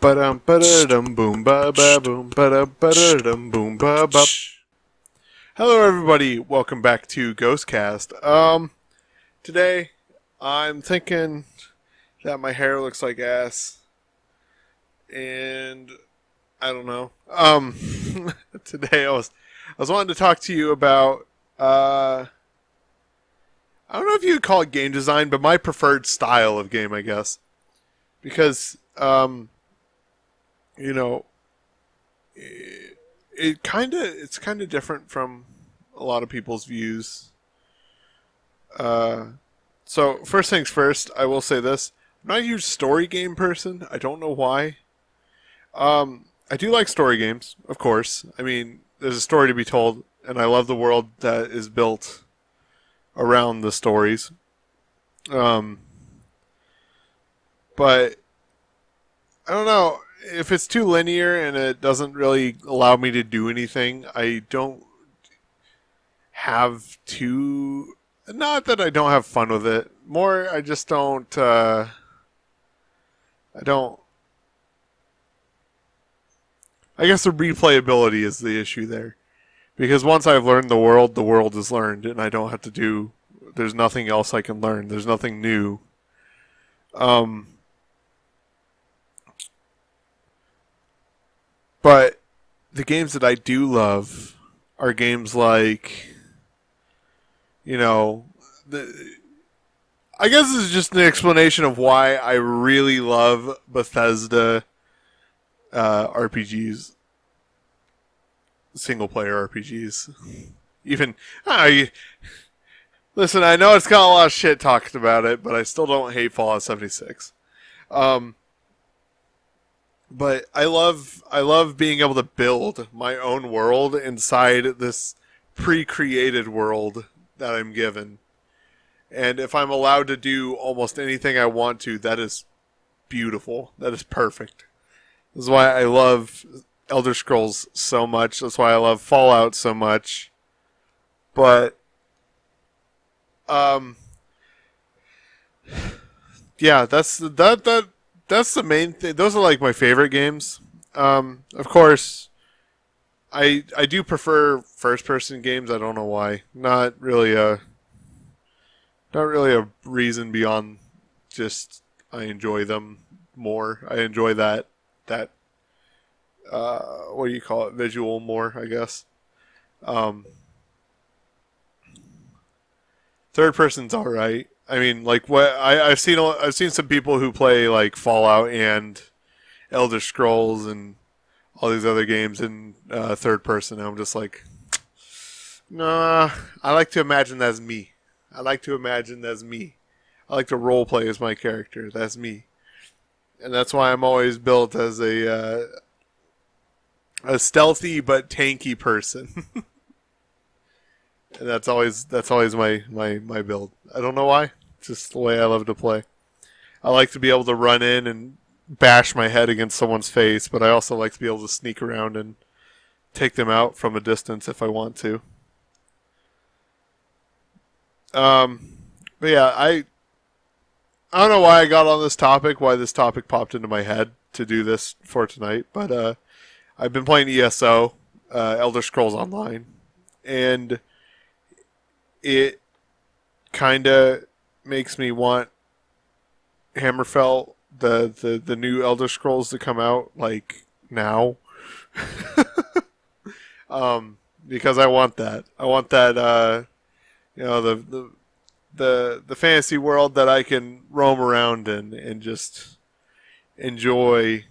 Ba-dum ba-da-dum boom ba ba boom ba-da ba-da-dum boom ba ba. Hello everybody, welcome back to Ghostcast. Today I'm thinking that my hair looks like ass, and I don't know. Today I was wanting to talk to you about I don't know if you would call it game design, but my preferred style of game, I guess, because you know it's kind of different from a lot of people's views. So first things first, I will say this: I'm not a huge story game person. I don't know why. I do like story games, of course. I mean, there's a story to be told, and I love the world that is built around the stories. Um, but I don't know if it's too linear and it doesn't really allow me to do anything. I don't have too. Not that I don't have fun with it. More, I just don't. I don't. I guess the replayability is the issue there. Because once I've learned the world is learned, and I don't have to do. There's nothing else I can learn. There's nothing new. But the games that I do love are games like, you know, I guess this is just an explanation of why I really love Bethesda RPGs, single player RPGs. Even listen, I know it's got a lot of shit talked about it, but I still don't hate Fallout 76. But I love being able to build my own world inside this pre-created world that I'm given. And if I'm allowed to do almost anything I want to, that is beautiful. That is perfect. This is why I love Elder Scrolls so much. That's why I love Fallout so much. But yeah, that's the main thing. Those are like my favorite games. Of course, I do prefer first person games. I don't know why. Not really a reason beyond just I enjoy them more. I enjoy that what do you call it, visual more, I guess. Um, Third person's all right. I mean, like what I've seen some people who play like Fallout and Elder Scrolls and all these other games in third person. And I'm just like, nah. I like to imagine that's me. I like to imagine that's me. I like to role play as my character. That's me, and that's why I'm always built as a stealthy but tanky person. And that's always my build. I don't know why. It's just the way I love to play. I like to be able to run in and bash my head against someone's face, but I also like to be able to sneak around and take them out from a distance if I want to. But yeah, I don't know why I got on this topic, why this topic popped into my head to do this for tonight, but I've been playing ESO, Elder Scrolls Online, and it kind of makes me want Hammerfell, the new Elder Scrolls, to come out like now. Because I want that. I want that. The fantasy world that I can roam around in and just enjoy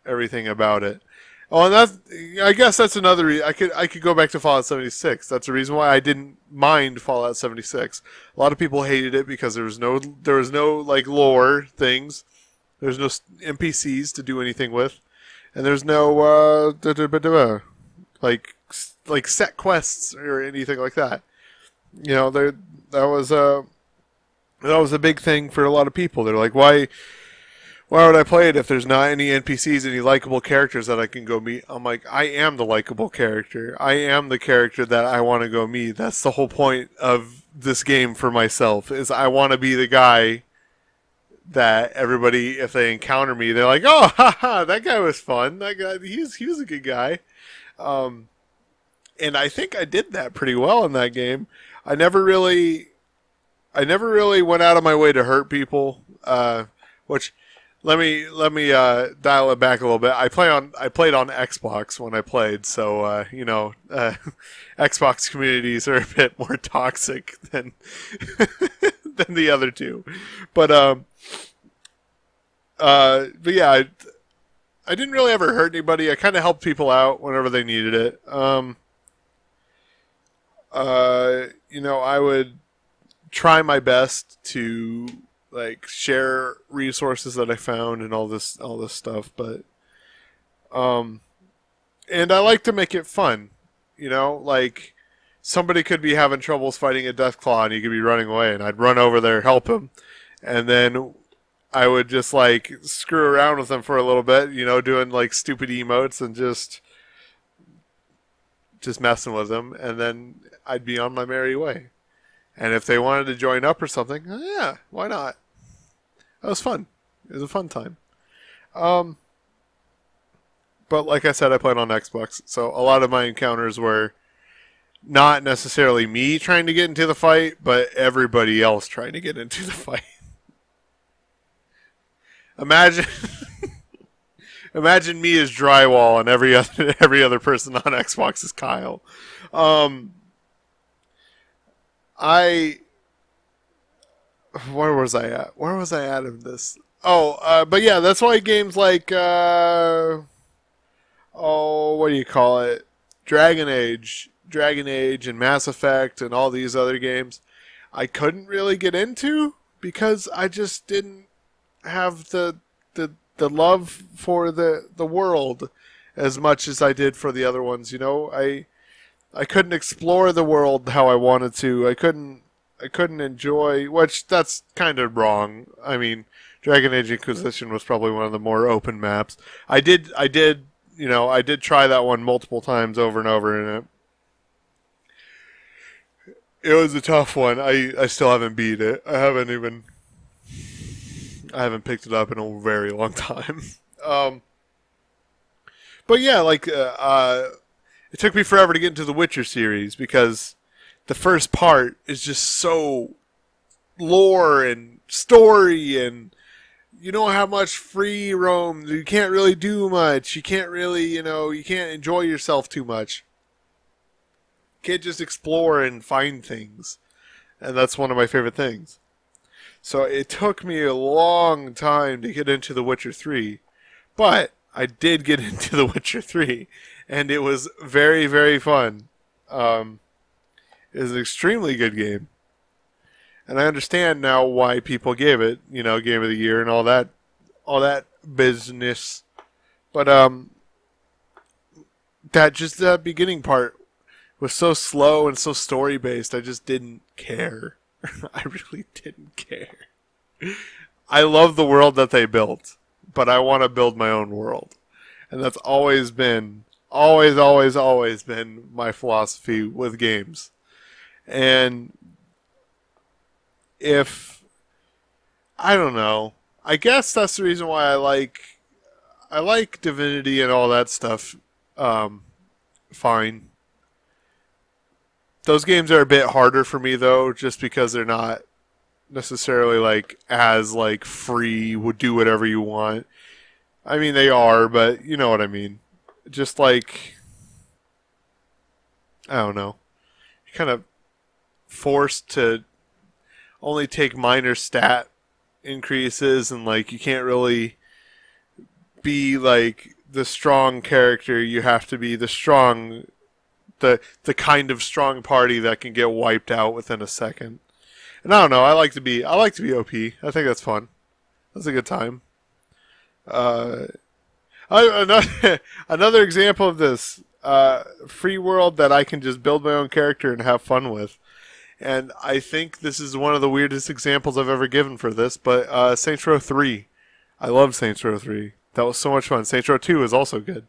everything about it. Oh, and I guess that's another reason. I could go back to Fallout 76. That's the reason why I didn't mind Fallout 76. A lot of people hated it because there was no like lore things. There's no NPCs to do anything with, and there's no like set quests or anything like that. You know, that was a big thing for a lot of people. They're like, why would I play it if there's not any NPCs, any likable characters that I can go meet? I'm like, I am the likable character. I am the character that I want to go meet. That's the whole point of this game for myself, is I want to be the guy that everybody, if they encounter me, they're like, "Oh, haha, that guy was fun. That guy, he was a good guy." Um, and I think I did that pretty well in that game. I never really, I never really went out of my way to hurt people. Which let me dial it back a little bit. I played on Xbox when I played, so Xbox communities are a bit more toxic than than the other two. But but yeah, I didn't really ever hurt anybody. I kind of helped people out whenever they needed it. I would try my best to like share resources that I found and all this stuff, but and I like to make it fun. Like somebody could be having troubles fighting a Deathclaw and he could be running away, and I'd run over there, help him, and then I would just like screw around with them for a little bit, doing like stupid emotes and just messing with them, and then I'd be on my merry way. And if they wanted to join up or something, yeah, why not? That was fun. It was a fun time. But like I said, I played on Xbox, so a lot of my encounters were not necessarily me trying to get into the fight, but everybody else trying to get into the fight. Imagine, imagine me as drywall and every other person on Xbox is Kyle. I Where was I at? Where was I at in this? But yeah, that's why games like what do you call it? Dragon Age and Mass Effect and all these other games I couldn't really get into because I just didn't have the love for the world as much as I did for the other ones. I couldn't explore the world how I wanted to. I couldn't enjoy, which that's kind of wrong. I mean, Dragon Age Inquisition was probably one of the more open maps. I did try that one multiple times over and over, and it was a tough one. I still haven't beat it. I haven't picked it up in a very long time. But yeah, like it took me forever to get into the Witcher series because the first part is just so lore and story, and you don't have much free roam. You can't really do much. You can't really, you can't enjoy yourself too much. You can't just explore and find things. And that's one of my favorite things. So it took me a long time to get into The Witcher 3. But I did get into The Witcher 3. And it was very, very fun. It was an extremely good game. And I understand now why people gave it, Game of the Year and all that business. But that beginning part was so slow and so story based. I just didn't care. I really didn't care. I love the world that they built, but I want to build my own world, and that's always been my philosophy with games. And if I don't know, I guess that's the reason why I like Divinity and all that stuff. Fine. Those games are a bit harder for me though, just because they're not necessarily like as like free, would do whatever you want. I mean they are, but you know what I mean. Just like I don't know. You're kind of forced to only take minor stat increases, and like you can't really be like the strong character. You have to be the kind of strong party that can get wiped out within a second. And I don't know, I like to be OP. I think that's fun. That's a good time. Another example of this free world that I can just build my own character and have fun with. And I think this is one of the weirdest examples I've ever given for this, but Saints Row 3. I love Saints Row 3. That was so much fun. Saints Row 2 is also good.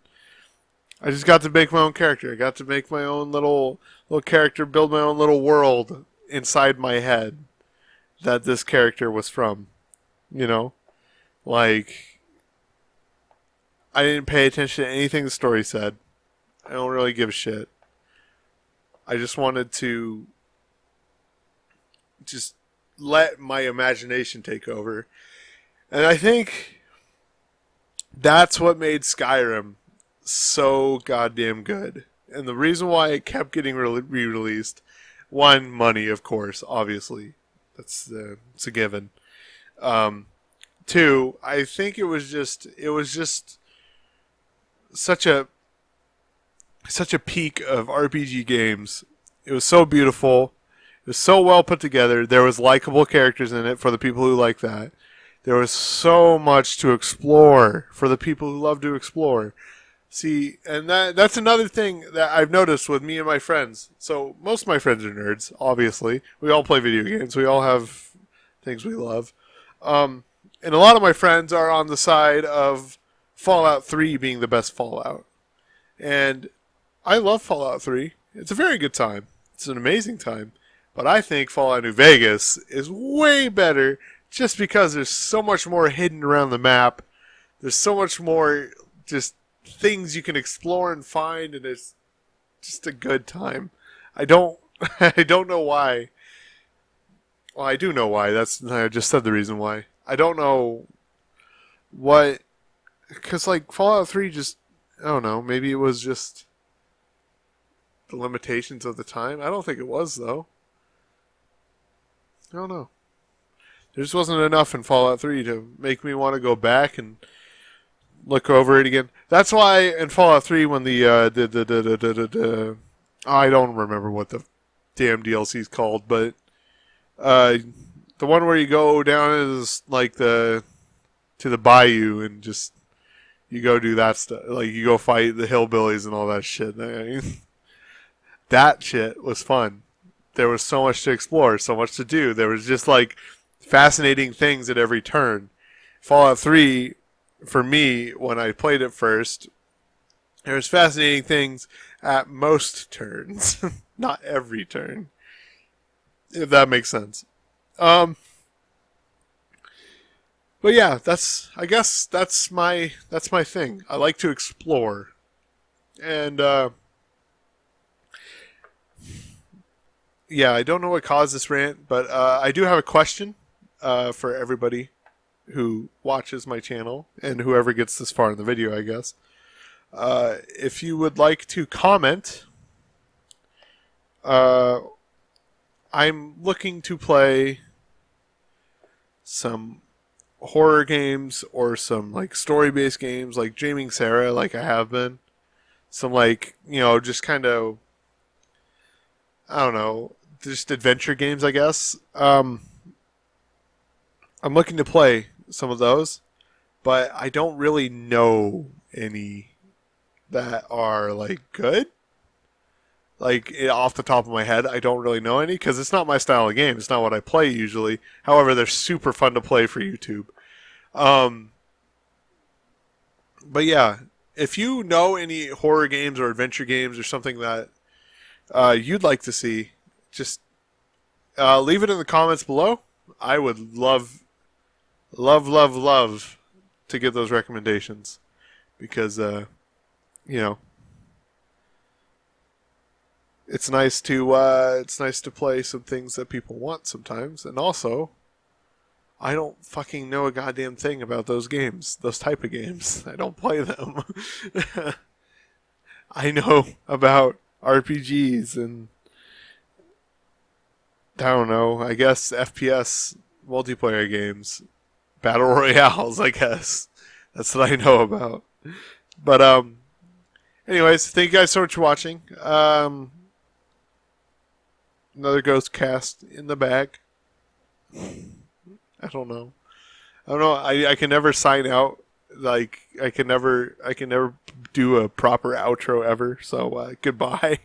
I just got to make my own character. I got to make my own little character, build my own little world inside my head that this character was from. Like, I didn't pay attention to anything the story said. I don't really give a shit. I just wanted to just let my imagination take over. And I think that's what made Skyrim so goddamn good. And the reason why it kept getting re-released, one, money, of course, obviously. It's a given. Two, I think it was just such a peak of RPG games. It was so beautiful. It was so well put together. There was likable characters in it for the people who like that. There was so much to explore for the people who love to explore. See, and that's another thing that I've noticed with me and my friends. So most of my friends are nerds, obviously. We all play video games. We all have things we love. And a lot of my friends are on the side of Fallout 3 being the best Fallout. And I love Fallout 3. It's a very good time. It's an amazing time. But I think Fallout New Vegas is way better just because there's so much more hidden around the map. There's so much more just things you can explore and find, and it's just a good time. I don't know why. Well, I do know why. I just said the reason why. I don't know what, because like Fallout 3 just, I don't know, maybe it was just the limitations of the time. I don't think it was, though. I don't know. There just wasn't enough in Fallout 3 to make me want to go back and look over it again. That's why in Fallout 3 when I don't remember what the damn DLC is called, but the one where you go down is like to the bayou and just you go do that stuff. Like you go fight the hillbillies and all that shit. That shit was fun. There was so much to explore, so much to do. There was just like fascinating things at every turn. Fallout 3, for me, when I played it first, there was fascinating things at most turns. Not every turn. If that makes sense. But yeah, I guess that's my thing. I like to explore. And yeah, I don't know what caused this rant, but I do have a question for everybody who watches my channel and whoever gets this far in the video, I guess. If you would like to comment, I'm looking to play some horror games or some like story-based games like Dreaming Sarah, like I have been. Some like, just kind of, I don't know, just adventure games, I guess. I'm looking to play some of those, but I don't really know any that are like good. Like off the top of my head, I don't really know any because it's not my style of game. It's not what I play usually. However, they're super fun to play for YouTube. But yeah, if you know any horror games or adventure games or something that you'd like to see, just leave it in the comments below. I would love to get those recommendations because, it's nice to play some things that people want sometimes, and also, I don't fucking know a goddamn thing about those games, those type of games. I don't play them. I know about RPGs and I don't know, I guess FPS multiplayer games, battle royales, I guess. That's what I know about. But anyways, thank you guys so much for watching. Another ghost cast in the bag. I don't know. I can never sign out. Like I can never do a proper outro ever. So goodbye.